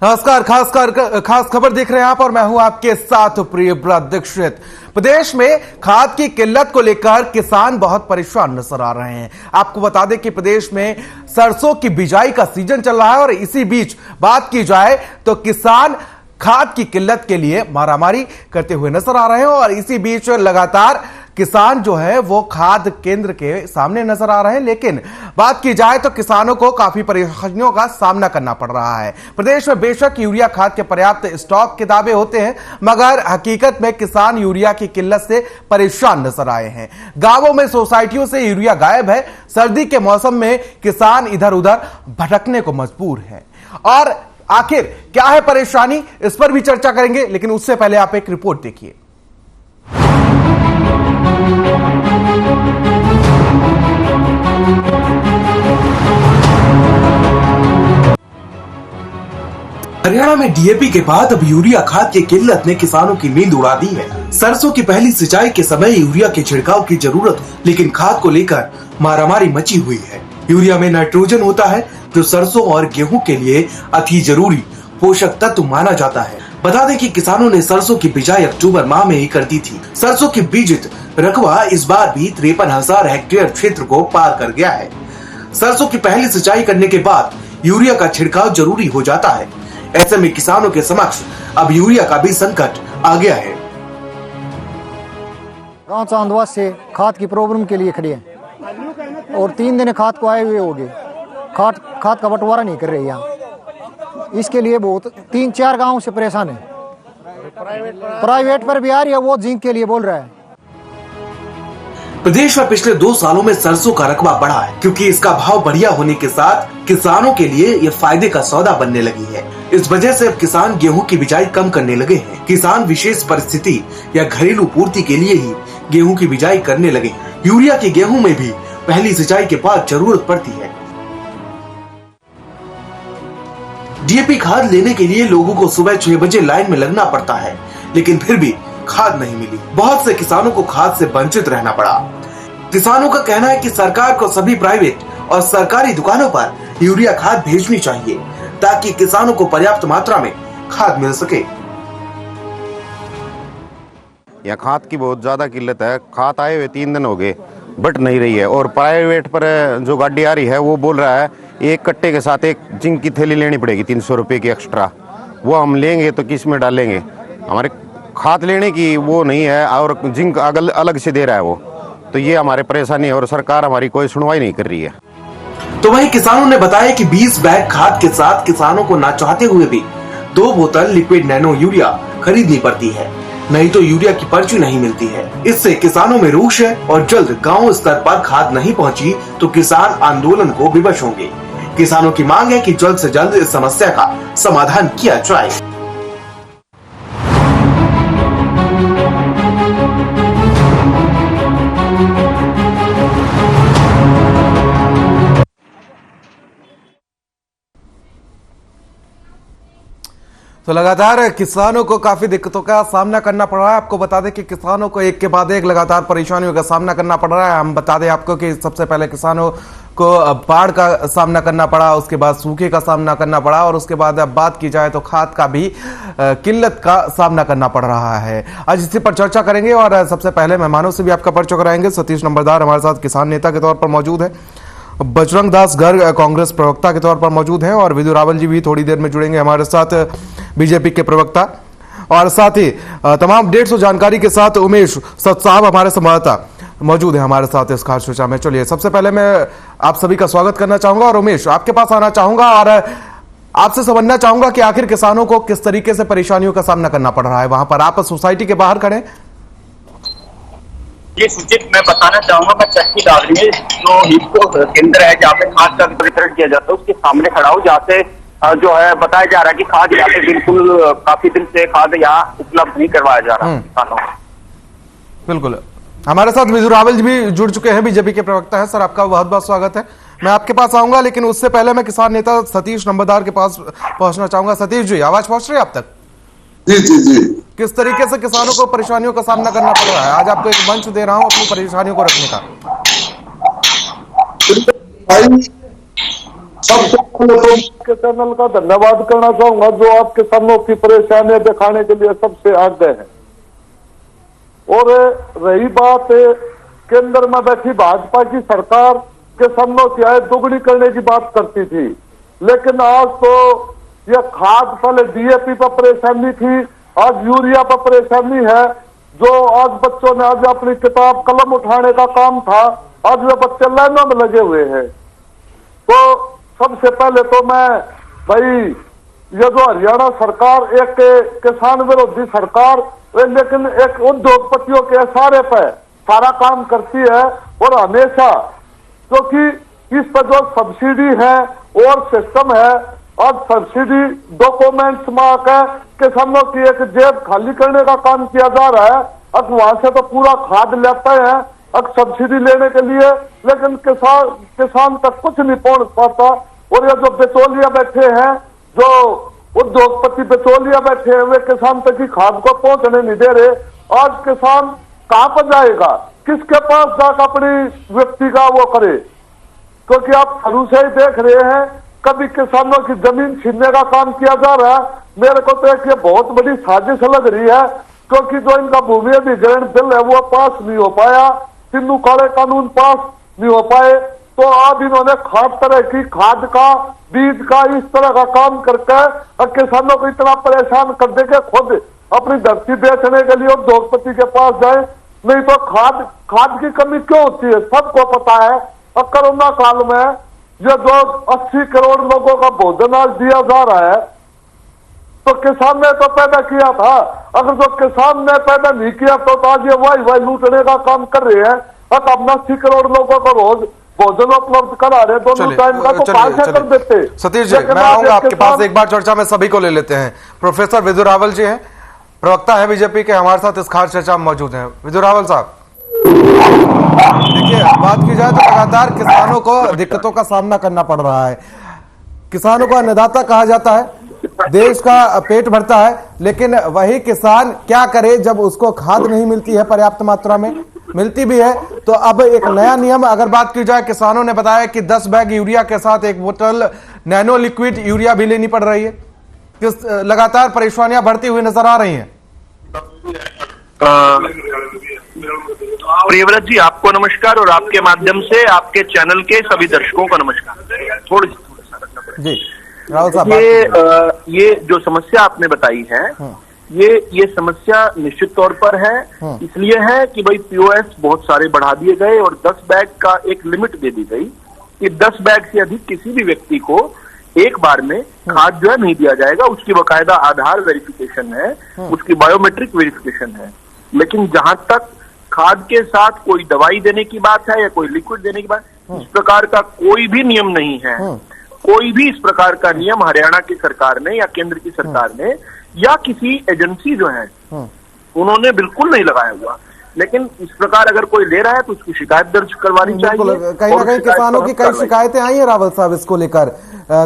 नमस्कार। खास खबर देख रहे हैं आप और मैं हूं आपके साथ प्रियव्रत दीक्षित। प्रदेश में खाद की किल्लत को लेकर किसान बहुत परेशान नजर आ रहे हैं। आपको बता दें कि प्रदेश में सरसों की बिजाई का सीजन चल रहा है और इसी बीच बात की जाए तो किसान खाद की किल्लत के लिए मारामारी करते हुए नजर आ रहे हैं और इसी बीच लगातार किसान जो है वो खाद केंद्र के सामने नजर आ रहे हैं। लेकिन बात की जाए तो किसानों को काफी परेशानियों का सामना करना पड़ रहा है। प्रदेश में बेशक यूरिया खाद के पर्याप्त स्टॉक के दावे होते हैं, मगर हकीकत में किसान यूरिया की किल्लत से परेशान नजर आए हैं। गांवों में सोसाइटियों से यूरिया गायब है। सर्दी के मौसम में किसान इधर उधर भटकने को मजबूर है। और आखिर क्या है परेशानी, इस पर भी चर्चा करेंगे, लेकिन उससे पहले आप एक रिपोर्ट देखिए। हरियाणा में डीएपी के बाद अब यूरिया खाद की किल्लत ने किसानों की नींद उड़ा दी है। सरसों की पहली सिंचाई के समय यूरिया के छिड़काव की जरूरत, लेकिन खाद को लेकर मारामारी मची हुई है। यूरिया में नाइट्रोजन होता है जो सरसों और गेहूं के लिए अति जरूरी पोषक तत्व माना जाता है। बता दें कि किसानों ने सरसों की बिजाई अक्टूबर माह में ही कर दी थी। सरसों की बीजित रकबा इस बार भी 53,000 हेक्टेयर क्षेत्र को पार कर गया है। सरसों की पहली सिंचाई करने के बाद यूरिया का छिड़काव जरूरी हो जाता है। ऐसे में किसानों के समक्ष अब यूरिया का भी संकट आ गया है। गांव चांदवास से खाद की प्रॉब्लम के लिए खड़े हैं और 3 दिन खाद को आए हुए हो गए। खाद का बंटवारा नहीं कर रहे यहाँ। इसके लिए बहुत 3-4 गांव से परेशान है। प्राइवेट पर भी आ रही है, वो जिंक के लिए बोल रहा है। प्रदेश में पिछले 2 सालों में सरसों का रकबा बढ़ा है, क्योंकि इसका भाव बढ़िया होने के साथ किसानों के लिए ये फायदे का सौदा बनने लगी है। इस वजह से अब किसान गेहूं की बिजाई कम करने लगे हैं। किसान विशेष परिस्थिति या घरेलू पूर्ति के लिए ही गेहूं की बिजाई करने लगे हैं। यूरिया की गेहूं में भी पहली सिंचाई के बाद जरूरत पड़ती है। डीएपी खाद लेने के लिए लोगों को सुबह 6 बजे लाइन में लगना पड़ता है, लेकिन फिर भी खाद नहीं मिली। बहुत से किसानों को खाद से वंचित रहना पड़ा। किसानों का कहना है कि सरकार को सभी प्राइवेट और सरकारी दुकानों पर यूरिया खाद भेजनी चाहिए, ताकि किसानों को पर्याप्त मात्रा में खाद मिल सके। यहाँ खाद की बहुत ज्यादा किल्लत है। खाद आए हुए 3 दिन हो गए, बट नहीं रही है। और प्राइवेट पर जो गाड़ी आ रही है वो बोल रहा है एक कट्टे के साथ एक जिंक की थैली लेनी पड़ेगी 300 रुपए की एक्स्ट्रा। वो हम लेंगे तो किस में डालेंगे? हमारे खाद लेने की वो नहीं है और जिंक अलग से दे रहा है वो। तो ये हमारे परेशानी है और सरकार हमारी कोई सुनवाई नहीं कर रही है। तो वहीं किसानों ने बताया कि 20 बैग खाद के साथ किसानों को ना चाहते हुए भी 2 बोतल लिक्विड नैनो यूरिया खरीदनी पड़ती है, नहीं तो यूरिया की पर्ची नहीं मिलती है। इससे किसानों में रोष है और जल्द गांव स्तर पर खाद नहीं पहुंची तो किसान आंदोलन को विवश होंगे। किसानों की मांग है कि जल्द से जल्द इस समस्या का समाधान किया जाए। तो लगातार किसानों को काफी दिक्कतों का सामना करना पड़ रहा है। आपको बता दें कि किसानों को एक के बाद एक लगातार परेशानियों का सामना करना पड़ रहा है। हम बता दें आपको कि सबसे पहले किसानों को बाढ़ का सामना करना पड़ा, उसके बाद सूखे का सामना करना पड़ा और उसके बाद अब बात की जाए तो खाद का भी किल्लत का सामना करना पड़ रहा है। आज इसी पर चर्चा करेंगे और सबसे पहले मेहमानों से भी आपका परिचय कराएंगे। सतीश नंबरदार हमारे साथ किसान नेता के तौर पर मौजूद है, बजरंग दास गर्ग कांग्रेस प्रवक्ता के तौर पर मौजूद है और विदु रावल जी भी थोड़ी देर में जुड़ेंगे हमारे साथ, बीजेपी के प्रवक्ता। और साथ ही तमाम अपडेट्स और जानकारी के साथ उमेश सत साहब हमारे संवाददाता मौजूद है हमारे साथ इस खास चर्चा में। चलिए सबसे पहले मैं आप सभी का स्वागत करना चाहूंगा और उमेश आपके पास आना चाहूंगा और आपसे समझना चाहूंगा कि आखिर किसानों को किस तरीके से परेशानियों का सामना करना पड़ रहा है। वहां पर आप सोसाइटी के बाहर खड़े। ये सूचित मैं बताना चाहूंगा, मैं चक्की डाल में जो हिप्को केंद्र है जहाँ पे खाद का वितरण किया जाता है उसके सामने खड़ा हूँ, जहाँ से जो है बताया जा रहा है कि खाद यहाँ पे बिल्कुल काफी दिन से खाद यहाँ उपलब्ध नहीं करवाया जा रहा किसानों को। बिल्कुल हमारे साथ विदु रावल जी भी जुड़ चुके हैं, बीजेपी के प्रवक्ता है। सर आपका बहुत बहुत स्वागत है। मैं आपके पास आऊंगा, लेकिन उससे पहले मैं किसान नेता सतीश नंबरदार के पास पहुंचना चाहूंगा। सतीश जी आवाज पहुंच रही है आप तक? जी जी जी। किस तरीके से किसानों को परेशानियों का सामना करना पड़ रहा है? आज आपको एक मंच दे रहा हूं अपनी परेशानियों को रखने का। सबसे पहले तो आपके चैनल का धन्यवाद करना चाहूंगा, जो आप किसानों की परेशानियां दिखाने के लिए सबसे आगे है। और रही बात केंद्र में बैठी भाजपा की सरकार किसानों की आय दोगुनी करने की बात करती थी, लेकिन आज तो यह खाद, पहले डीएपी पर परेशानी थी, आज यूरिया पर परेशानी है। जो आज बच्चों ने आज अपनी किताब कलम उठाने का काम था, आज वे बच्चे लाइनों में लगे हुए हैं। तो सबसे पहले तो मैं भाई, ये जो हरियाणा सरकार एक किसान विरोधी सरकार, लेकिन एक उद्योगपतियों के इशारे पर सारा काम करती है। और हमेशा क्योंकि इस पर जो सब्सिडी है और सिस्टम है, और सब्सिडी डॉक्यूमेंट्स में आकर किसानों की एक जेब खाली करने का काम किया जा रहा है। अब वहां से तो पूरा खाद लेते हैं अब सब्सिडी लेने के लिए, लेकिन किसान तक कुछ नहीं पहुंच पाता। और ये जो बिचौलिया बैठे हैं, जो उद्योगपति बिचौलिया बैठे हैं, वे किसान तक की खाद को पहुंचने नहीं दे रहे। आज किसान कहां पर जाएगा, किसके पास जाकर अपनी व्यक्ति का वो करे? क्योंकि आप शुरू से ही देख रहे हैं, कभी किसानों की जमीन छीनने का काम किया जा रहा है। मेरे को तो एक ये बहुत बड़ी साजिश लग रही है, क्योंकि जो इनका भूमि अधिग्रहण बिल है वो पास नहीं हो पाया, तीनों काले कानून पास नहीं हो पाए। तो आज इन्होंने खाद तरह की खाद का, बीज का, इस तरह का काम करके किसानों को इतना परेशान कर दे के खुद अपनी धरती बेचने के लिए उद्योगपति के पास जाए। नहीं तो खाद की कमी क्यों होती है, सबको पता है। और कोरोना काल में ये जो 80 करोड़ लोगों का भोजन आज दिया जा रहा है, तो किसान ने तो पैदा किया था। अगर जो किसान ने पैदा नहीं किया तो आज ये वाई लूटने का काम कर रहे हैं। अब 80 करोड़ लोगों को रोज भोजन उपलब्ध करा रहे, दोनों टाइम का, तो कैसे कर देते। सतीश जी, मैं आऊंगा आपके पास, एक बार चर्चा में सभी को ले लेते हैं। प्रोफेसर विदु रावल जी हैं, प्रवक्ता है बीजेपी के, हमारे साथ इस खास चर्चा में मौजूद हैं। विदु रावल साहब, देखिए, बात की जाए तो लगातार किसानों को दिक्कतों का सामना करना पड़ रहा है। किसानों को अन्नदाता कहा जाता है, देश का पेट भरता है, लेकिन वही किसान क्या करे जब उसको खाद नहीं मिलती है पर्याप्त मात्रा में, मिलती भी है तो अब एक नया नियम अगर बात की जाए, किसानों ने बताया कि 10 बैग यूरिया के साथ 1 बोतल नैनो लिक्विड यूरिया भी लेनी पड़ रही है। किस लगातार परेशानियां बढ़ती हुई नजर आ रही हैं। प्रियव्रत जी, आपको नमस्कार और आपके माध्यम से आपके चैनल के सभी दर्शकों को नमस्कार। थोड़ी जी राहुल साहब, ये जो समस्या आपने बताई है, ये समस्या निश्चित तौर पर है। इसलिए है कि भाई पीओएस बहुत सारे बढ़ा दिए गए और 10 बैग का एक लिमिट दे दी गई कि 10 बैग से अधिक किसी भी व्यक्ति को एक बार में खाद जो है नहीं दिया जाएगा। उसकी बाकायदा आधार वेरिफिकेशन है, उसकी बायोमेट्रिक वेरिफिकेशन है। लेकिन जहां तक खाद के साथ कोई दवाई देने की बात है या कोई लिक्विड देने की बात, इस प्रकार का कोई भी नियम नहीं है। कोई भी इस प्रकार का नियम हरियाणा की सरकार ने या केंद्र की सरकार ने या किसी एजेंसी जो है उन्होंने बिल्कुल नहीं लगाया हुआ। लेकिन इस प्रकार अगर कोई ले रहा है तो उसकी शिकायत दर्ज करवानी चाहिए। कहीं ना कहीं किसानों की कई शिकायतें आई हैं रावत साहब इसको लेकर।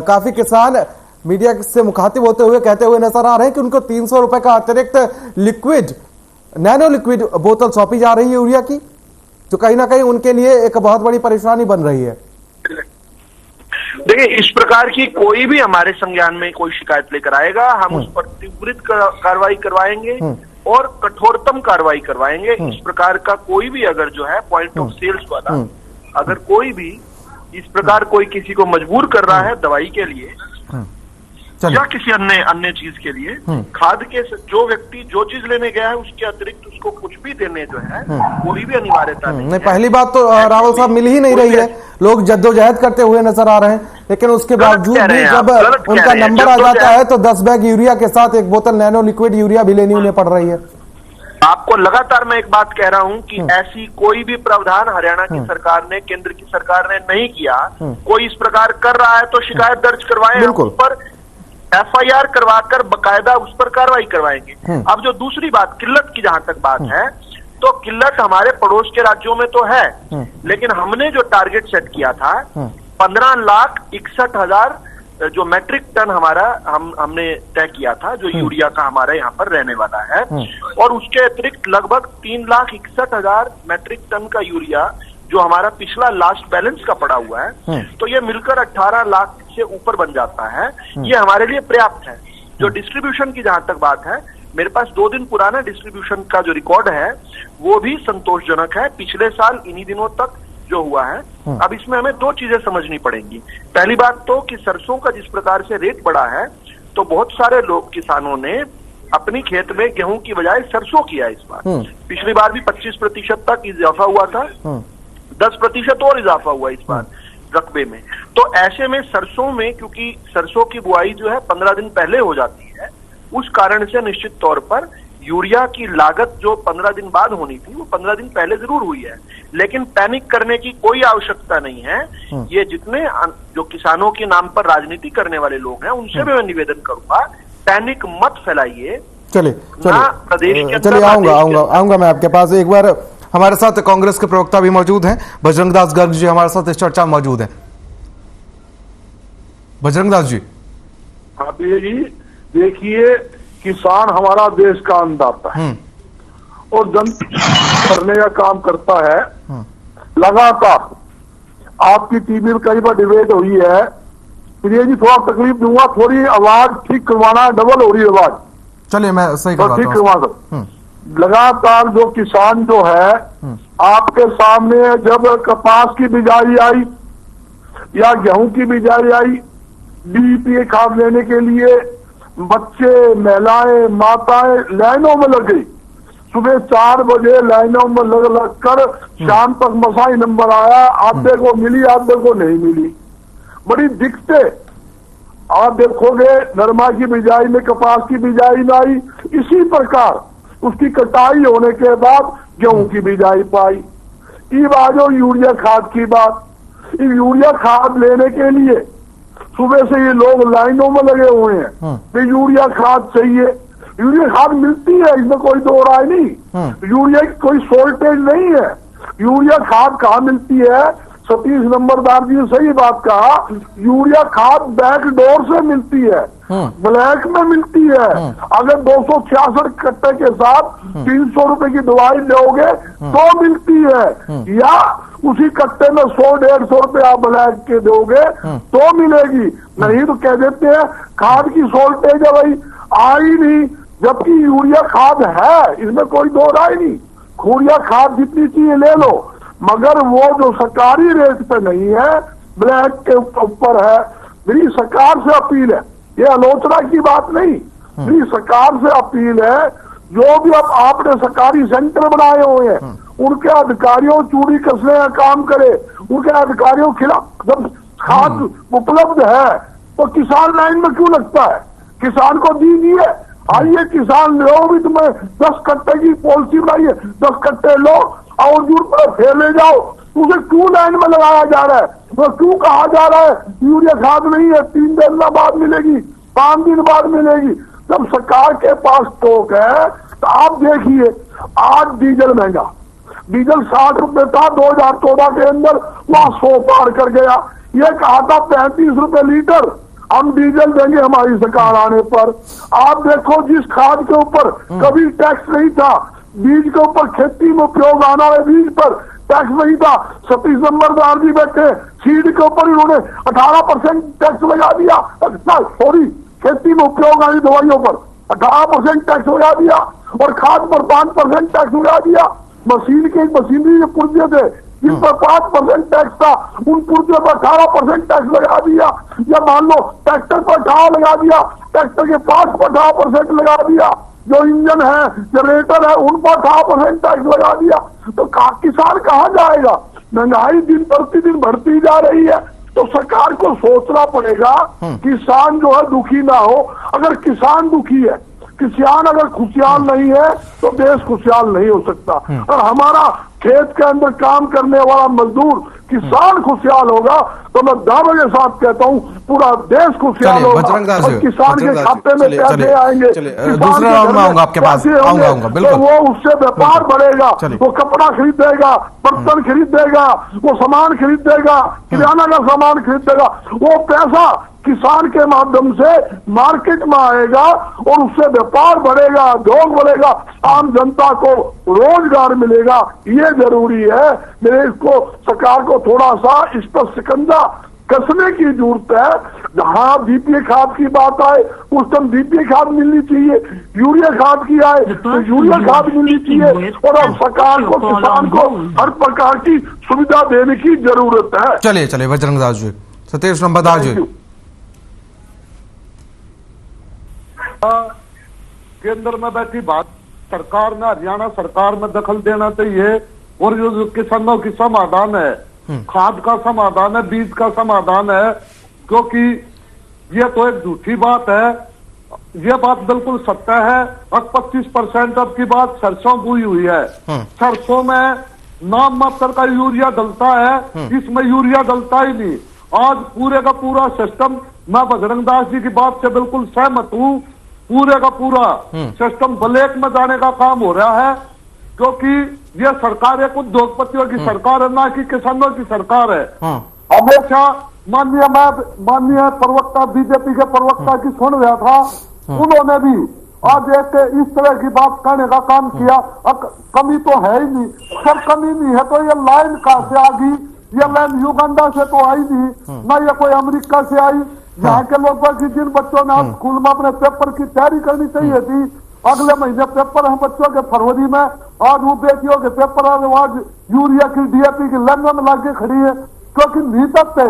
काफी किसान मीडिया से मुखातिब होते हुए कहते हुए नजर आ रहे हैं कि उनको 300 रुपए का अतिरिक्त लिक्विड, नैनो लिक्विड बोतल सौंपी जा रही है यूरिया की, जो कहीं ना कहीं उनके लिए एक बहुत बड़ी परेशानी बन रही है। देखिए, इस प्रकार की कोई भी हमारे संज्ञान में कोई शिकायत लेकर आएगा, हम उस पर त्वरित कार्रवाई करवाएंगे और कठोरतम कार्रवाई करवाएंगे। इस प्रकार का कोई भी अगर जो है पॉइंट ऑफ सेल्स वाला, अगर कोई भी इस प्रकार कोई किसी को मजबूर कर रहा है दवाई के लिए या किसी अन्य चीज के लिए, खाद के जो व्यक्ति जो चीज लेने गया है उसके अतिरिक्त उसको कुछ भी देने जो है कोई भी अनिवार्यता नहीं है। पहली बात तो रावल साहब मिल ही नहीं रही है, लोग जद्दोजहद करते हुए नजर आ रहे हैं, लेकिन उसके बावजूद भी जब उनका नंबर आ जाता है तो 10 बैग यूरिया के साथ 1 बोतल नैनो लिक्विड यूरिया भी लेनी उन्हें पड़ रही है। आपको लगातार मैं एक बात कह रहा हूं कि ऐसी कोई भी प्रावधान हरियाणा की सरकार ने, केंद्र की सरकार ने नहीं किया। कोई इस प्रकार कर रहा है तो शिकायत दर्ज करवाएं, उस पर एफआईआर करवाकर बकायदा उस पर कार्रवाई करवाएंगे। अब जो दूसरी बात किल्लत की जहां तक बात है, तो किल्लत हमारे पड़ोस के राज्यों में तो है, लेकिन हमने जो टारगेट सेट किया था 15,61,000 जो मैट्रिक टन हमारा हमने तय किया था, जो यूरिया का हमारा यहाँ पर रहने वाला है, और उसके अतिरिक्त लगभग 3,61,000 मैट्रिक टन का यूरिया जो हमारा पिछला लास्ट बैलेंस का पड़ा हुआ है, तो ये मिलकर 18 से ऊपर बन जाता है, ये हमारे लिए पर्याप्त है। जो डिस्ट्रीब्यूशन की जहां तक बात है, मेरे पास 2 दिन पुराना डिस्ट्रीब्यूशन का जो रिकॉर्ड है वो भी संतोषजनक है, पिछले साल इन्हीं दिनों तक जो हुआ है। अब इसमें हमें 2 चीजें समझनी पड़ेंगी। पहली बात तो कि सरसों का जिस प्रकार से रेट बढ़ा है, तो बहुत सारे लोग किसानों ने अपनी खेत में गेहूं की बजाय सरसों किया इस बार। पिछली बार भी 25% तक इजाफा हुआ था, 10% और इजाफा हुआ इस बार रकबे में। तो ऐसे में सरसों में, क्योंकि सरसों की बुआई जो है 15 दिन पहले हो जाती है, उस कारण से निश्चित तौर पर यूरिया की लागत जो 15 दिन बाद होनी थी वो 15 दिन पहले जरूर हुई है। लेकिन पैनिक करने की कोई आवश्यकता नहीं है। ये जितने जो किसानों के नाम पर राजनीति करने वाले लोग हैं उनसे भी मैं निवेदन करूंगा, पैनिक मत फैलाइए। चलिए प्रदेश चलिए आऊंगा मैं आपके पास। एक बार हमारे साथ कांग्रेस के प्रवक्ता भी मौजूद हैं, बजरंग दास गर्ग जी हमारे साथ इस चर्चा में मौजूद हैं। बजरंग दास जी। हाँ जी, देखिए किसान हमारा देश का अन्नदाता है और जन करने का काम करता है लगातार। आपकी टीवी में कई बार डिबेट हुई है, प्रिय जी थोड़ा तकलीफ दूंगा, थोड़ी आवाज ठीक करवाना, डबल हो रही है आवाज। चलिए मैं सही तो ठीक करवा दो। लगातार जो किसान जो है आपके सामने, जब कपास की बिजाई आई या गेहूं की बिजाई आई, डीएपी खाद लेने के लिए बच्चे, महिलाएं, माताएं लाइनों में लग गई। सुबह 4 बजे लाइनों में लग कर शाम तक मसाई नंबर आया, आधे को मिली आधे को नहीं मिली। बड़ी दिक्कतें आप देखोगे, नरमा की बिजाई में, कपास की बिजाई में आई, इसी प्रकार उसकी कटाई होने के बाद गेहूं की बिजाई पाई। ये बात जो यूरिया खाद की बात, यूरिया खाद लेने के लिए सुबह से ये लोग लाइनों में लगे हुए हैं कि यूरिया खाद चाहिए। यूरिया खाद मिलती है, इसमें कोई दो राय नहीं, यूरिया की कोई शॉर्टेज नहीं है। यूरिया खाद कहाँ मिलती है? सतीश नंबरदार जी ने सही बात कहा, यूरिया खाद बैक डोर से मिलती है, ब्लैक में मिलती है। अगर 266 कट्टे के साथ 300 रुपए की दवाई लोगे तो मिलती है, या उसी कट्टे में 100-150 रुपए आप ब्लैक के दोगे तो मिलेगी। नहीं तो कह देते हैं खाद की शॉर्टेज है, भाई आई नहीं, जबकि यूरिया खाद है, इसमें कोई दो राय नहीं। यूरिया खाद जितनी चाहिए ले लो, मगर वो जो सरकारी रेट पे नहीं है, ब्लैक के ऊपर है। मेरी सरकार से अपील है, ये आलोचना की बात नहीं, मेरी सरकार से अपील है, जो भी अब आपने सरकारी सेंटर बनाए हुए हैं उनके अधिकारियों चूड़ी कसने का काम करे, उनके अधिकारियों के खिलाफ जब खाद उपलब्ध है तो किसान लाइन में क्यों लगता है? किसान को दीजिए, आइए किसान लो, भी तुम्हें 10 कट्टे की पॉलिसी बनाइए, 10 कट्टे लो और जरूरत पर फेर ले जाओ। उसे क्यों लाइन में लगाया जा रहा है? वो क्यों कहा जा रहा है यूरिया खाद नहीं है, 3 दिन बाद मिलेगी, 5 दिन बाद मिलेगी? जब सरकार के पास स्टॉक है तो आप देखिए, आज डीजल महंगा, डीजल 60 रुपए था 2014 के अंदर, वहां 100 पार कर गया। ये कहा था 35 रुपए लीटर हम डीजल देंगे हमारी सरकार आने पर। आप देखो, जिस खाद के ऊपर कभी टैक्स नहीं था, बीज के ऊपर, खेती में उपयोग आने वाले बीज पर टैक्स नहीं था, सतीश नंबरदार जी बैठे, सीड के ऊपर इन्होंने 18% टैक्स लगा दिया। सॉरी, खेती में उपयोग आने दवाइयों पर 18% टैक्स लगा दिया और खाद पर 5% टैक्स लगा दिया। मशीनरी के पुर्जे थे जिन पर 5% टैक्स था, उन पुर्जे पर 18% टैक्स लगा दिया। या मान लो ट्रैक्टर पर 18 लगा दिया, ट्रैक्टर के पार्ट पर 18% लगा दिया, जो इंजन है, जनरेटर है, उन पर 18% टैक्स लगा दिया। तो किसान कहाँ जाएगा? महंगाई दिन प्रतिदिन बढ़ती जा रही है, तो सरकार को सोचना पड़ेगा किसान जो है दुखी ना हो। अगर किसान दुखी है, किसान अगर खुशहाल नहीं है तो देश खुशहाल नहीं हो सकता। और हमारा खेत के अंदर काम करने वाला मजदूर किसान खुशहाल होगा तो मैं दावे के साथ कहता हूँ पूरा देश खुशहाल होगा और किसान के खाते में पैसे आएंगे, दूसरे राउंड में आऊंगा आपके पास, आऊंगा बिल्कुल। तो वो उससे व्यापार बढ़ेगा, वो कपड़ा खरीदेगा, बर्तन खरीदेगा, वो सामान खरीदेगा, किराना का सामान खरीदेगा। वो पैसा किसान के माध्यम से मार्केट में आएगा और उससे व्यापार बढ़ेगा, उद्योग बढ़ेगा, आम जनता को रोजगार मिलेगा। ये जरूरी है। मेरे इसको सरकार को थोड़ा सा इस पर शिकंजा कसने की जरूरत है। जहां बीपीए खाद की बात आए उस टाइम बीपीए खाद मिलनी चाहिए, यूरिया खाद की आए तो यूरिया खाद मिलनी चाहिए, और अब सरकार को किसान को हर प्रकार की सुविधा देने की जरूरत है। चलिए चलिए बजरंग दास जी, सतीश नंबरदार जी। केंद्र में बैठी बात सरकार ने, हरियाणा सरकार में दखल देना चाहिए, और जो किसानों की समाधान है, खाद का समाधान है, बीज का समाधान है, क्योंकि ये तो एक झूठी बात है, ये बात बिल्कुल सत्य है। अब 25% अब की बात सरसों बोई हुई है, सरसों में नाम मात्र का यूरिया डलता है, इसमें यूरिया डलता ही नहीं। आज पूरे का पूरा सिस्टम, मैं बजरंग दास जी की बात से बिल्कुल सहमत हूँ, पूरे का पूरा सिस्टम ब्लैक में जाने का काम हो रहा है, क्योंकि ये सरकार एक उद्योगपतियों की सरकार है, ना कि किसानों की सरकार है। हमेशा माननीय प्रवक्ता, बीजेपी के प्रवक्ता की सुन रहा था, उन्होंने भी आज एक इस तरह की बात कहने का काम किया। कमी तो है ही नहीं, सर कमी नहीं है तो ये लाइन कहां से आ गई? ये लाइन युगांडा से तो आई नहीं, ना ये कोई अमेरिका से आई। यहाँ के लोगों की, जिन बच्चों ने स्कूल में अपने पेपर की तैयारी करनी चाहिए थी, अगले महीने पेपर है बच्चों के फरवरी में, आज वो बेटियों के पेपर है, आज यूरिया की डीएपी की लाइन में लाके खड़ी है, क्योंकि नीतक थे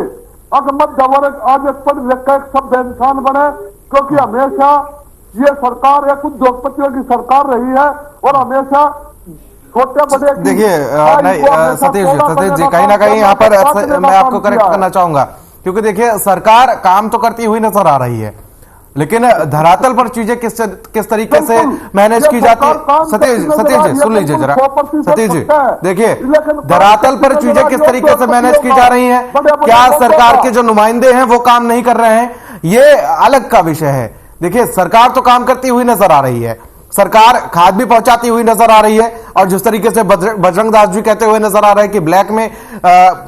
अगर मध्य वर्ग आज एक पढ़ लिख एक सभ्य इंसान बने, क्योंकि हमेशा ये सरकार एक उद्योगपतियों की सरकार रही है, और हमेशा छोटे बड़े देखिए सतीश जी कहीं ना कहीं यहाँ पर मैं आपको करेक्ट करना चाहूंगा, क्योंकि देखिए सरकार काम तो करती हुई नजर आ रही है, लेकिन धरातल पर चीजें किस तरीके से मैनेज की जाती है। सतीश जी सुन लीजिए जरा, सतीश जी देखिए धरातल पर चीजें किस तरीके से मैनेज की जा रही हैं, क्या सरकार के जो नुमाइंदे हैं वो काम नहीं कर रहे हैं, ये अलग का विषय है। देखिए सरकार तो काम करती हुई नजर आ रही है, सरकार खाद भी पहुंचाती हुई नजर आ रही है, और जिस तरीके से बजरंग दास जी कहते हुए नजर आ रहा है कि ब्लैक में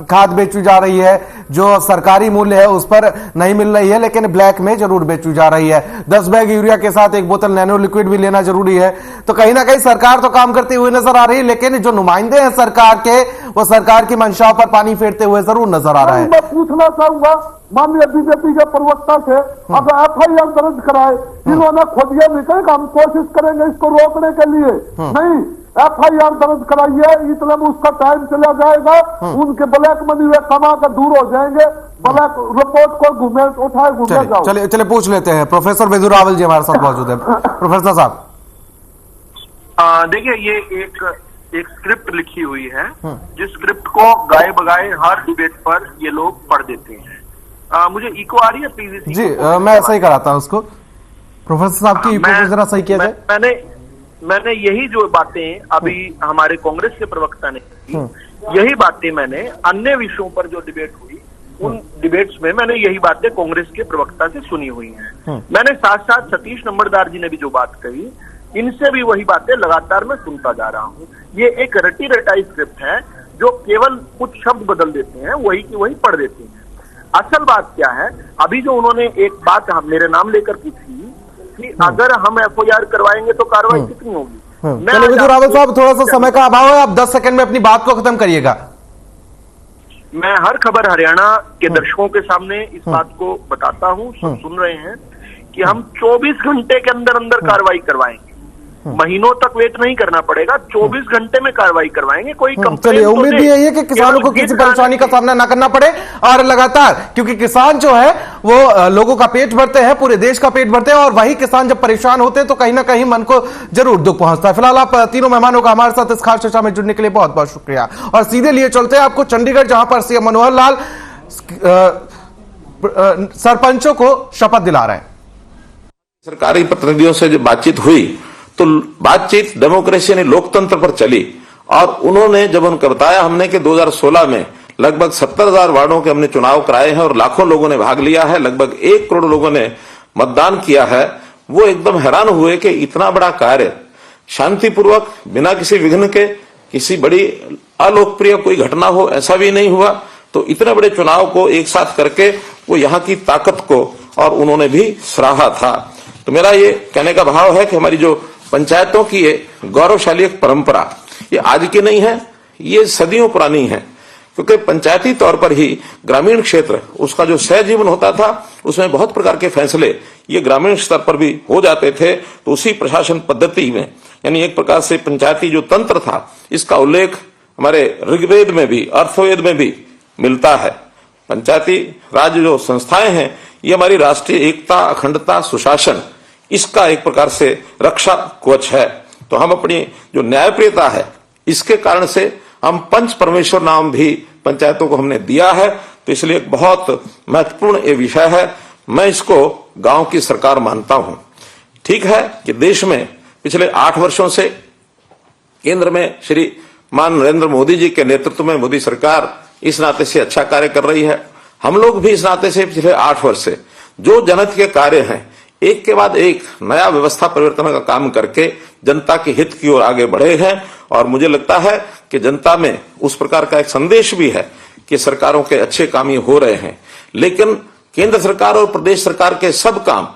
खाद बेची जा रही है, जो सरकारी मूल्य है उस पर नहीं मिल रही है, लेकिन ब्लैक में जरूर बेची जा रही है। 10 बैग यूरिया के साथ 1 बोतल नैनो लिक्विड भी लेना जरूरी है। तो कहीं ना कहीं सरकार तो काम करती हुई नजर आ रही है, लेकिन जो नुमाइंदे हैं सरकार के, वो सरकार की मंशाओं पर पानी फेरते हुए जरूर नजर आ रहा है। मैं पूछना चाहूंगा माननीय बीजेपी के प्रवक्ता से, अगर एफआईआर दर्ज कराए, इन्होंने खुद ये नहीं कहा हम कोशिश करेंगे इसको रोकने के लिए, नहीं, एफआईआर दर्ज कराइए, इतने में उसका टाइम चला जाएगा, उनके ब्लैक मनी वे कमा कर दूर हो जाएंगे, ब्लैक रिपोर्ट को घूमे जाओ। चलिए पूछ लेते हैं, प्रोफेसर बेदू रावल जी हमारे साथ मौजूद है। प्रोफेसर साहब देखिए ये एक स्क्रिप्ट लिखी हुई है, जिस स्क्रिप्ट को गाए बगाए हर डिबेट पर ये लोग पढ़ देते हैं। मुझे इको आ रही है पीवीसी जी, मैं सही कराता हूं उसको, प्रोफेसर साहब की इको को जरा सही किया जाए। मैंने यही जो बातें अभी हमारे कांग्रेस के प्रवक्ता ने की, यही बातें मैंने अन्य विषयों पर जो डिबेट हुई, उन डिबेट्स में मैंने यही बातें कांग्रेस के प्रवक्ता से सुनी हुई हैं। मैंने साथ साथ सतीश नंबरदार जी ने भी जो बात कही, इनसे भी वही बातें लगातार मैं सुनता जा रहा हूं। ये एक रटी रटाई स्क्रिप्ट है, जो केवल कुछ शब्द बदल देते हैं, वही की वही पढ़ देते हैं। असल बात क्या है, अभी जो उन्होंने एक बात मेरे नाम लेकर पूछी कि अगर हम एफआईआर करवाएंगे तो कार्रवाई कितनी होगी। चलिए बेदू रावल साहब, थोड़ा सा समय का अभाव है, आप 10 सेकंड में अपनी बात को खत्म करिएगा। मैं हर खबर हरियाणा के दर्शकों के सामने इस बात को बताता हूं, सुन रहे हैं कि हम 24 घंटे के अंदर अंदर कार्रवाई करवाएंगे, महीनों तक वेट नहीं करना पड़ेगा, 24 घंटे में कार्रवाई करवाएंगे। कोई चलिए उम्मीद भी यही है कि किसानों को किसी परेशानी का सामना ना करना पड़े, और लगातार, क्योंकि किसान जो है वो लोगों का पेट भरते हैं, पूरे देश का पेट भरते हैं, और वही किसान जब परेशान होते हैं तो कहीं ना कहीं मन को जरूर दुख पहुंचता है। फिलहाल आप तीनों मेहमानों का हमारे साथ इस खास चर्चा में जुड़ने के लिए बहुत बहुत शुक्रिया, और सीधे लिए चलते हैं आपको चंडीगढ़, जहां पर सीएम मनोहर लाल सरपंचों को शपथ दिला रहे हैं। सरकारी प्रतिनिधियों से जब बातचीत हुई तो बातचीत डेमोक्रेसी यानी लोकतंत्र पर चली, और उन्होंने जब उनको बताया हमने कि 2016 में लगभग 70,000 वार्डों के हमने चुनाव कराए हैं और लाखों लोगों ने भाग लिया है, लगभग 1 करोड़ लोगों ने मतदान किया है, वो एकदम हैरान हुए कि इतना बड़ा कार्य शांतिपूर्वक बिना किसी विघ्न के, किसी बड़ी अलोकप्रिय कोई घटना हो ऐसा भी नहीं हुआ, तो इतने बड़े चुनाव को एक साथ करके वो यहाँ की ताकत को और उन्होंने भी सराहा था। तो मेरा ये कहने का भाव है कि हमारी जो पंचायतों की ये गौरवशाली एक परंपरा, ये आज की नहीं है, ये सदियों पुरानी है। क्योंकि पंचायती तौर पर ही ग्रामीण क्षेत्र उसका जो सहजीवन होता था उसमें बहुत प्रकार के फैसले ये ग्रामीण स्तर पर भी हो जाते थे। तो उसी प्रशासन पद्धति में यानी एक प्रकार से पंचायती जो तंत्र था इसका उल्लेख हमारे ऋग्वेद में भी अर्थवेद में भी मिलता है। पंचायती राज जो संस्थाएं हैं ये हमारी राष्ट्रीय एकता, अखंडता, सुशासन इसका एक प्रकार से रक्षा कवच है। तो हम अपनी जो न्यायप्रियता है इसके कारण से हम पंच परमेश्वर नाम भी पंचायतों को हमने दिया है। तो इसलिए एक बहुत महत्वपूर्ण ये विषय है। मैं इसको गांव की सरकार मानता हूं। ठीक है कि देश में पिछले 8 वर्षों से केंद्र में श्री मान नरेंद्र मोदी जी के नेतृत्व में मोदी सरकार इस नाते से अच्छा कार्य कर रही है। हम लोग भी इस नाते से पिछले 8 वर्ष से जो जनहित के कार्य हैं एक के बाद एक नया व्यवस्था परिवर्तन का काम करके जनता के हित की ओर आगे बढ़े हैं। और मुझे लगता है कि जनता में उस प्रकार का एक संदेश भी है कि सरकारों के अच्छे काम ये हो रहे हैं। लेकिन केंद्र सरकार और प्रदेश सरकार के सब काम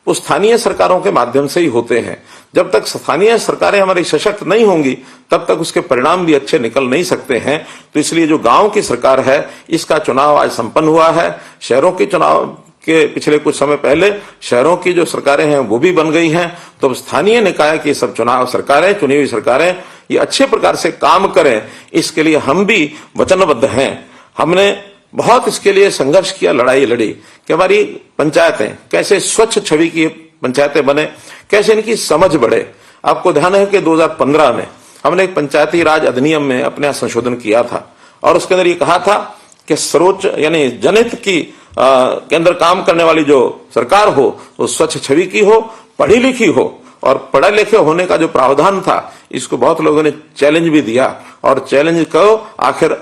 उस स्थानीय सरकारों के माध्यम से ही होते हैं। जब तक स्थानीय सरकारें हमारी सशक्त नहीं होंगी तब तक उसके परिणाम भी अच्छे निकल नहीं सकते हैं। तो इसलिए जो गांव की सरकार है इसका चुनाव आज संपन्न हुआ है। शहरों के चुनाव के पिछले कुछ समय पहले शहरों की जो सरकारें हैं वो भी बन गई हैं। तो स्थानीय निकाय की सब चुनाव सरकारें, चुनी हुई सरकारें ये अच्छे प्रकार से काम करें, इसके लिए हम भी वचनबद्ध हैं। हमने बहुत इसके लिए संघर्ष किया, लड़ाई लड़ी कि हमारी पंचायतें कैसे स्वच्छ छवि की पंचायतें बने, कैसे इनकी समझ बढ़े। आपको ध्यान है कि 2015 में हमने एक पंचायती राज अधिनियम में अपने संशोधन किया था और उसके अंदर ये कहा था कि सर्वोच्च यानी जनहित की के अंदर काम करने वाली जो सरकार हो वो स्वच्छ छवि की हो, पढ़ी लिखी हो। और पढ़े लिखे होने का जो प्रावधान था इसको बहुत लोगों ने चैलेंज भी दिया और चैलेंज को आखिर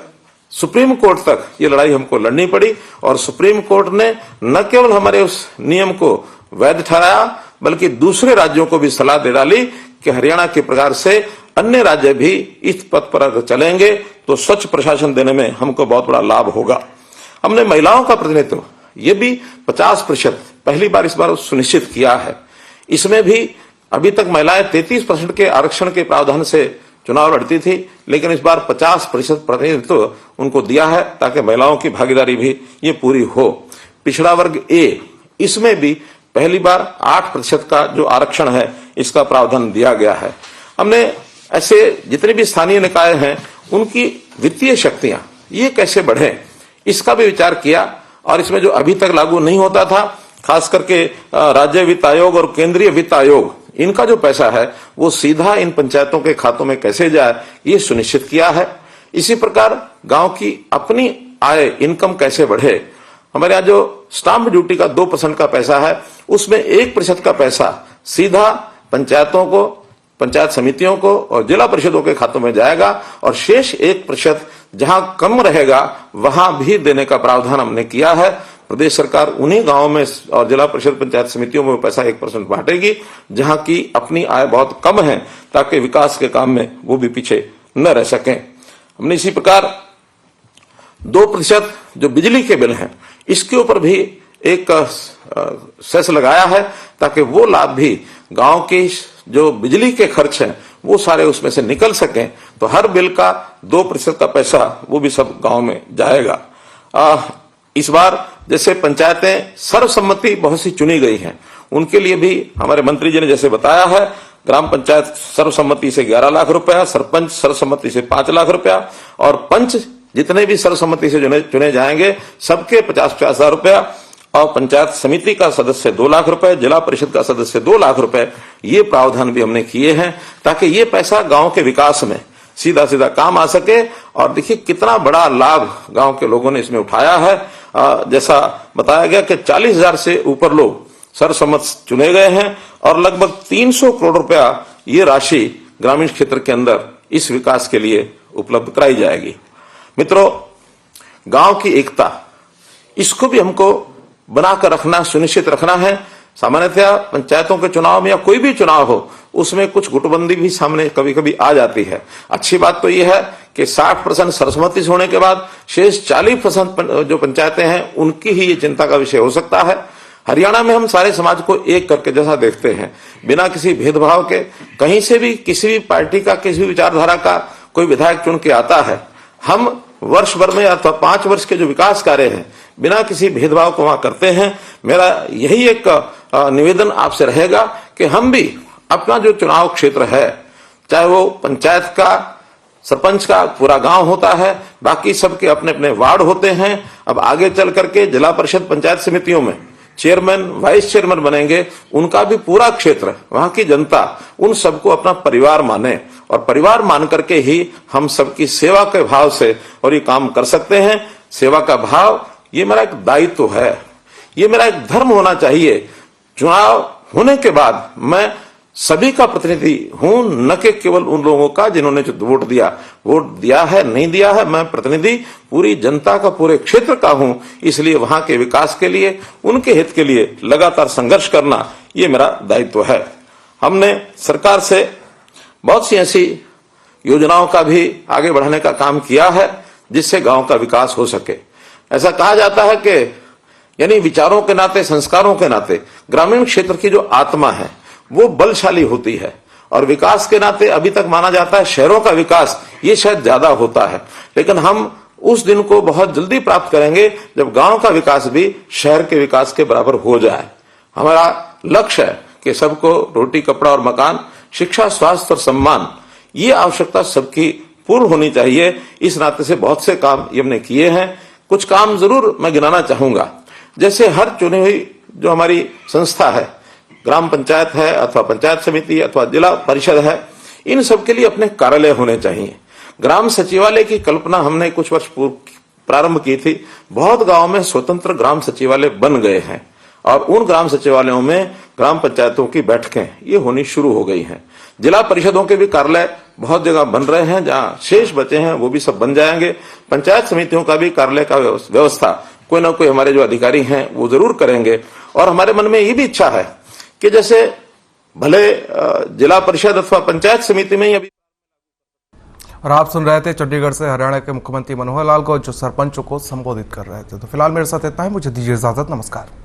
सुप्रीम कोर्ट तक ये लड़ाई हमको लड़नी पड़ी। और सुप्रीम कोर्ट ने न केवल हमारे उस नियम को वैध ठहराया बल्कि दूसरे राज्यों को भी सलाह दे डाली कि हरियाणा के प्रकार से अन्य राज्य भी इस पथ पर अगर चलेंगे तो स्वच्छ प्रशासन देने में हमको बहुत बड़ा लाभ होगा। हमने महिलाओं का प्रतिनिधित्व ये भी 50% पहली बार इस बार सुनिश्चित किया है। इसमें भी अभी तक महिलाएं 33% के आरक्षण के प्रावधान से चुनाव लड़ती थी, लेकिन इस बार 50% प्रतिनिधित्व उनको दिया है ताकि महिलाओं की भागीदारी भी ये पूरी हो। पिछड़ा वर्ग ए इसमें भी पहली बार 8% का जो आरक्षण है इसका प्रावधान दिया गया है। हमने ऐसे जितने भी स्थानीय निकाय हैं उनकी वित्तीय शक्तियां ये कैसे बढ़े इसका भी विचार किया। और इसमें जो अभी तक लागू नहीं होता था खास करके राज्य वित्त आयोग और केंद्रीय वित्त आयोग इनका जो पैसा है वो सीधा इन पंचायतों के खातों में कैसे जाए ये सुनिश्चित किया है। इसी प्रकार गांव की अपनी आय इनकम कैसे बढ़े। हमारे यहाँ जो स्टाम्प ड्यूटी का 2% का पैसा है उसमें 1% का पैसा सीधा पंचायतों को, पंचायत समितियों को और जिला परिषदों के खातों में जाएगा और शेष 1% जहां कम रहेगा वहां भी देने का प्रावधान हमने किया है। प्रदेश सरकार उन्हीं गांवों में और जिला परिषद पंचायत समितियों में पैसा 1% बांटेगी जहां की अपनी आय बहुत कम है ताकि विकास के काम में वो भी पीछे न रह सकें। हमने इसी प्रकार 2% जो बिजली के बिल हैं इसके ऊपर भी एक सेस लगाया है ताकि वो लाभ भी गांव की जो बिजली के खर्च हैं वो सारे उसमें से निकल सकें। तो हर बिल का 2% का पैसा वो भी सब गांव में जाएगा। इस बार जैसे पंचायतें सर्वसम्मति बहुत सी चुनी गई हैं उनके लिए भी हमारे मंत्री जी ने जैसे बताया है ग्राम पंचायत सर्वसम्मति से 11 लाख रुपया, सरपंच सर्वसम्मति से 5 लाख रुपया और पंच जितने भी सर्वसम्मति से चुने जाएंगे सबके 50-50 हजार रुपया और पंचायत समिति का सदस्य 2 लाख रुपए, जिला परिषद का सदस्य 2 लाख रुपए ये प्रावधान भी हमने किए हैं ताकि ये पैसा गांव के विकास में सीधा सीधा काम आ सके। और देखिए कितना बड़ा लाभ गांव के लोगों ने इसमें उठाया है। जैसा बताया गया कि 40,000 से ऊपर लोग सर्वसम्मत चुने गए हैं और लगभग 300 करोड़ रुपया ये राशि ग्रामीण क्षेत्र के अंदर इस विकास के लिए उपलब्ध कराई जाएगी। मित्रों, गांव की एकता इसको भी हमको बनाकर रखना, सुनिश्चित रखना है। सामान्यतः पंचायतों के चुनाव में या कोई भी चुनाव हो उसमें कुछ गुटबंदी भी सामने कभी कभी आ जाती है। अच्छी बात तो यह है कि 60% सर्वसम्मति होने के बाद शेष 40% जो पंचायतें हैं उनकी ही ये चिंता का विषय हो सकता है। हरियाणा में हम सारे समाज को एक करके जैसा देखते हैं, बिना किसी भेदभाव के कहीं से भी किसी भी पार्टी का, किसी भी विचारधारा का कोई विधायक चुन के आता है, हम वर्ष भर में अथवा 5 वर्ष के जो विकास कार्य हैं बिना किसी भेदभाव को वहां करते हैं। मेरा यही एक निवेदन आपसे रहेगा कि हम भी अपना जो चुनाव क्षेत्र है, चाहे वो पंचायत का, सरपंच का पूरा गांव होता है, बाकी सबके अपने अपने वार्ड होते हैं। अब आगे चल करके जिला परिषद पंचायत समितियों में चेयरमैन, वाइस चेयरमैन बनेंगे, उनका भी पूरा क्षेत्र, वहां की जनता उन सबको अपना परिवार माने और परिवार मान करके ही हम सबकी सेवा के भाव से और ये काम कर सकते हैं। सेवा का भाव ये मेरा एक दायित्व है, ये मेरा एक धर्म होना चाहिए। चुनाव होने के बाद मैं सभी का प्रतिनिधि हूं, न कि केवल उन लोगों का जिन्होंने जो वोट दिया है, नहीं दिया है। मैं प्रतिनिधि पूरी जनता का, पूरे क्षेत्र का हूं, इसलिए वहां के विकास के लिए, उनके हित के लिए लगातार संघर्ष करना ये मेरा दायित्व है। हमने सरकार से बहुत सी ऐसी योजनाओं का भी आगे बढ़ाने का काम किया है जिससे गांव का विकास हो सके। ऐसा कहा जाता है कि यानी विचारों के नाते, संस्कारों के नाते ग्रामीण क्षेत्र की जो आत्मा है वो बलशाली होती है और विकास के नाते अभी तक माना जाता है शहरों का विकास ये शायद ज्यादा होता है, लेकिन हम उस दिन को बहुत जल्दी प्राप्त करेंगे जब गांव का विकास भी शहर के विकास के बराबर हो जाए। हमारा लक्ष्य है कि सबको रोटी, कपड़ा और मकान, शिक्षा, स्वास्थ्य और सम्मान, ये आवश्यकता सबकी पूर्ण होनी चाहिए। इस नाते से बहुत से काम ये हमने किए हैं। कुछ काम जरूर मैं गिनाना चाहूंगा, जैसे हर चुनी हुई जो हमारी संस्था है, ग्राम पंचायत है अथवा पंचायत समिति अथवा जिला परिषद है, इन सब के लिए अपने कार्यालय होने चाहिए। ग्राम सचिवालय की कल्पना हमने कुछ वर्ष पूर्व प्रारंभ की थी। बहुत गांव में स्वतंत्र ग्राम सचिवालय बन गए हैं और उन ग्राम सचिवालयों में ग्राम पंचायतों की बैठकें ये होनी शुरू हो गई हैं। जिला परिषदों के भी कार्यालय बहुत जगह बन रहे हैं, जहां शेष बचे हैं वो भी सब बन जाएंगे। पंचायत समितियों का भी कार्यालय का व्यवस्था कोई ना कोई हमारे जो अधिकारी हैं वो जरूर करेंगे। और हमारे मन में ये भी इच्छा है कि जैसे भले जिला परिषद अथवा पंचायत समिति में ही अभी। और आप सुन रहे थे चंडीगढ़ से हरियाणा के मुख्यमंत्री मनोहर लाल को, जो सरपंचों को संबोधित कर रहे थे। तो फिलहाल मेरे साथ इतना ही, मुझे दीजिए इजाजत, नमस्कार।